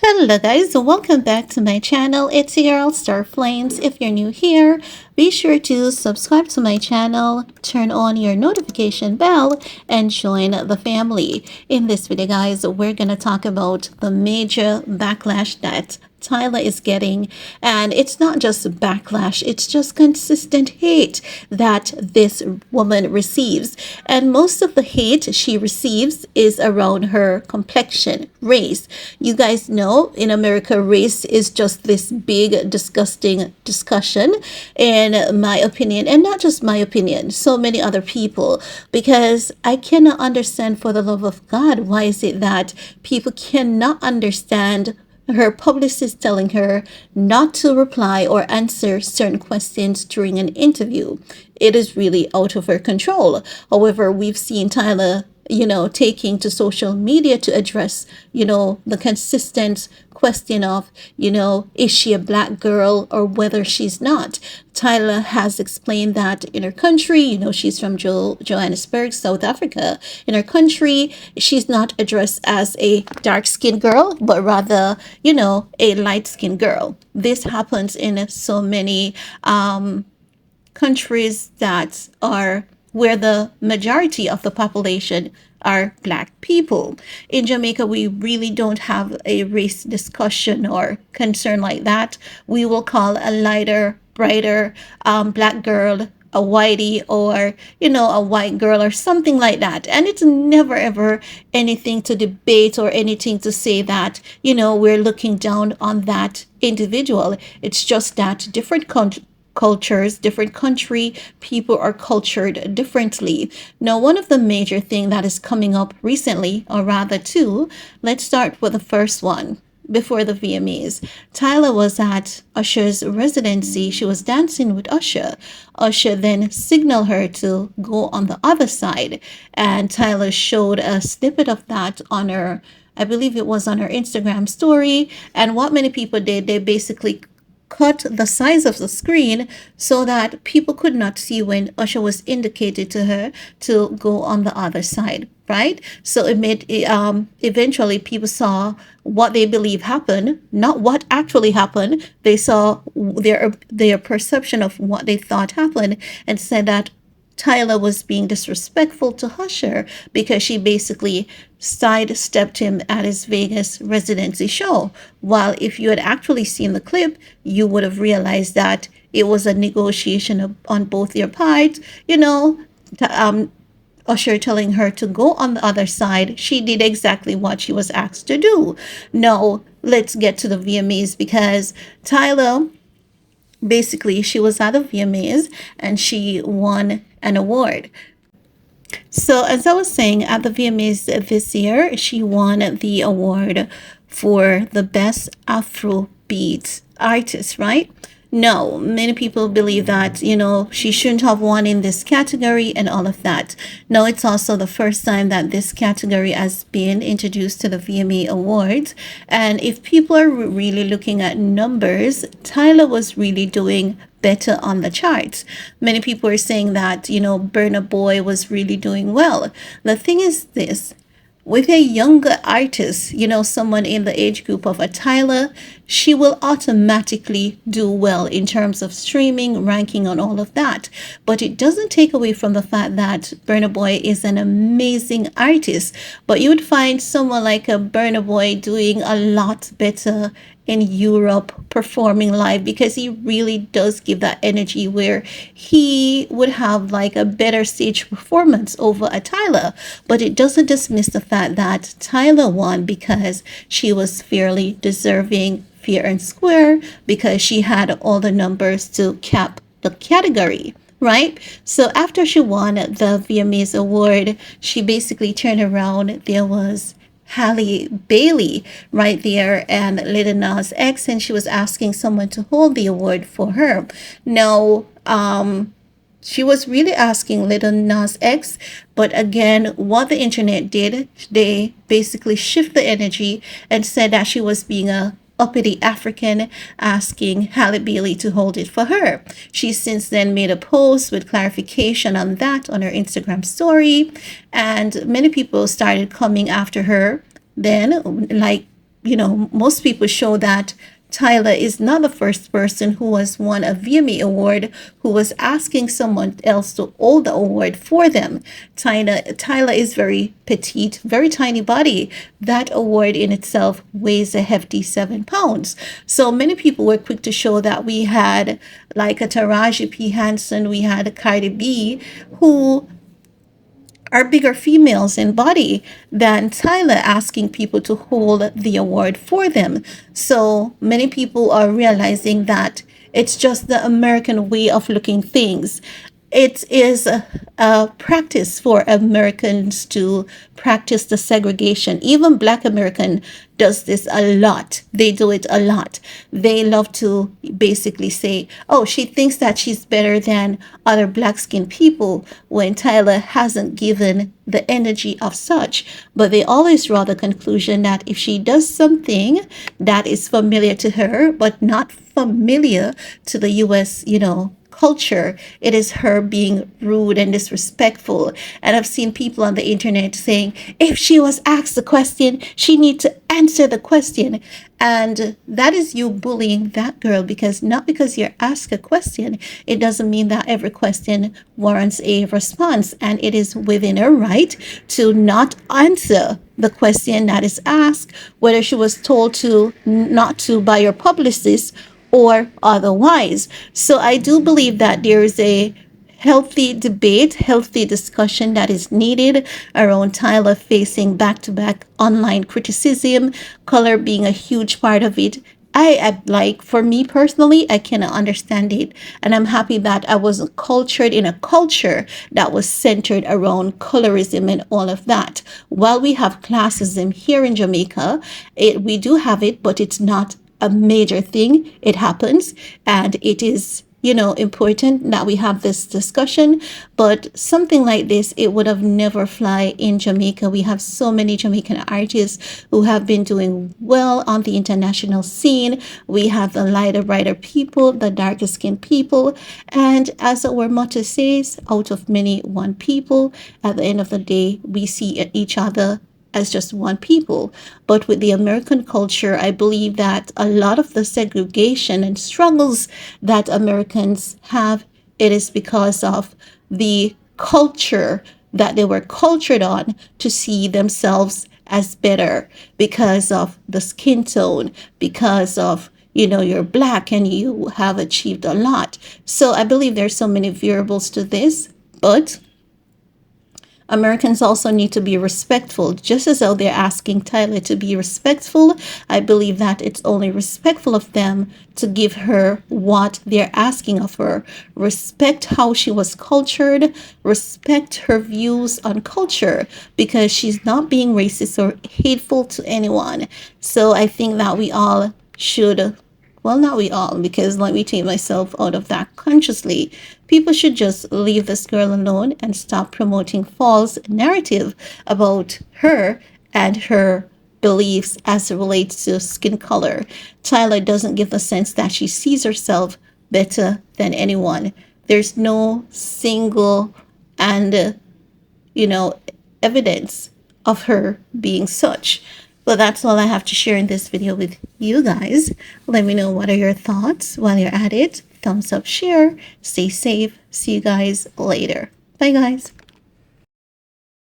Hello guys, welcome back to my channel. It's your girl Star Flames. If you're new here, be sure to subscribe to my channel, turn on your notification bell, and join the family. In this video guys, we're going to talk about the major backlash that Tyla is getting, and it's not just backlash, it's just consistent hate that this woman receives. And most of the hate she receives is around her complexion, race. You guys know in America, race is just this big disgusting discussion, in my opinion, and not just my opinion, so many other people, because I cannot understand, for the love of God, why is it that people cannot understand her publicist telling her not to reply or answer certain questions during an interview. It is really out of her control. However, we've seen Tyla, taking to social media to address, the consistent question of, is she a black girl or whether she's not. Tyla has explained that in her country, she's from Johannesburg, South Africa. In her country, she's not addressed as a dark-skinned girl, but rather, a light-skinned girl. This happens in so many countries that are where the majority of the population are black people. In Jamaica, we really don't have a race discussion or concern like that. We will call a lighter, brighter black girl a whitey, or a white girl or something like that. And it's never ever anything to debate or anything to say that we're looking down on that individual. It's just that different cultures, different country, people are cultured differently. Now, one of the major thing that is coming up recently, or rather two, let's start with the first one. Before the VMAs, Tyla was at Usher's residency. She was dancing with Usher. Usher then signaled her to go on the other side, and Tyla showed a snippet of that on her, I believe it was on her Instagram story. And what many people did, they basically cut the size of the screen so that people could not see when Usher was indicated to her to go on the other side, right? So it made eventually people saw what they believe happened, not what actually happened. They saw their perception of what they thought happened, and said that Tyla was being disrespectful to Usher because she basically sidestepped him at his Vegas residency show. While if you had actually seen the clip, you would have realized that it was a negotiation on both their parts. Usher telling her to go on the other side. She did exactly what she was asked to do. Now, let's get to the VMAs, because Tyla, basically, she was at the VMAs and she won an award. So, as I was saying, at the VMAs this year, she won the award for the best Afrobeat artist, right? No, many people believe that, she shouldn't have won in this category and all of that. No, it's also the first time that this category has been introduced to the VMA Awards. And if people are really looking at numbers, Tyla was really doing better on the charts. Many people are saying that, Burna Boy was really doing well. The thing is this. With a younger artist, someone in the age group of a Tyla, she will automatically do well in terms of streaming, ranking, and all of that. But it doesn't take away from the fact that Burna Boy is an amazing artist. But you would find someone like a Burna Boy doing a lot better in Europe performing live, because he really does give that energy where he would have like a better stage performance over a Tyla. But it doesn't dismiss the fact that Tyla won because she was fairly deserving, fair and square, because she had all the numbers to cap the category. Right? So after she won the VMAs award, she basically turned around. There was Halle Bailey right there and Lil Nas X, and she was asking someone to hold the award for her. Now, she was really asking Lil Nas X, but again, what the internet did, they basically shift the energy and said that she was being a uppity African, asking Halle Bailey to hold it for her. She's since then made a post with clarification on that on her Instagram story, and many people started coming after her then, like most people show that Tyla is not the first person who has won a VMA award who was asking someone else to hold the award for them. Tyla is very petite, very tiny body. That award in itself weighs a hefty 7 pounds. So many people were quick to show that we had like a Taraji P. Henson, we had a Cardi B, who are bigger females in body than Tyla, asking people to hold the award for them. So many people are realizing that it's just the American way of looking things. It is a practice for Americans to practice the segregation. Even Black American does this a lot. They do it a lot. They love to basically say, oh, she thinks that she's better than other black skinned people when Tyla hasn't given the energy of such. But they always draw the conclusion that if she does something that is familiar to her, but not familiar to the US, culture, it is her being rude and disrespectful. And I've seen people on the internet saying, if she was asked a question, she needs to answer the question. And that is you bullying that girl, because not because you're asked a question, it doesn't mean that every question warrants a response. And it is within her right to not answer the question that is asked, whether she was told to not to by your publicist or otherwise. So I do believe that there is a healthy debate, healthy discussion that is needed around Tyler facing back to back online criticism, color being a huge part of it. Like, for me personally, I cannot understand it. And I'm happy that I wasn't cultured in a culture that was centered around colorism and all of that. While we have classism here in Jamaica, we do have it, but it's not a major thing. It happens, and it is important that we have this discussion. But something like this, it would have never fly in Jamaica. We have so many Jamaican artists who have been doing well on the international scene. We have the lighter, brighter people, the darker skinned people, and as our motto says, out of many, one people. At the end of the day, we see each other as just one people. But with the American culture, I believe that a lot of the segregation and struggles that Americans have, it is because of the culture that they were cultured on to see themselves as better, because of the skin tone, because of you're black and you have achieved a lot. So I believe there's so many variables to this, but Americans also need to be respectful, just as though they're asking Tyler to be respectful. I believe that it's only respectful of them to give her what they're asking of her. Respect how she was cultured, respect her views on culture, because she's not being racist or hateful to anyone. So I think that we all should, well, not we all, because let me take myself out of that consciously. People should just leave this girl alone and stop promoting false narrative about her and her beliefs as it relates to skin color. Tyler doesn't give the sense that she sees herself better than anyone. There's no single and evidence of her being such. But that's all I have to share in this video with you guys. Let me know what are your thoughts while you're at it. Thumbs up, share, stay safe. See you guys later. Bye guys.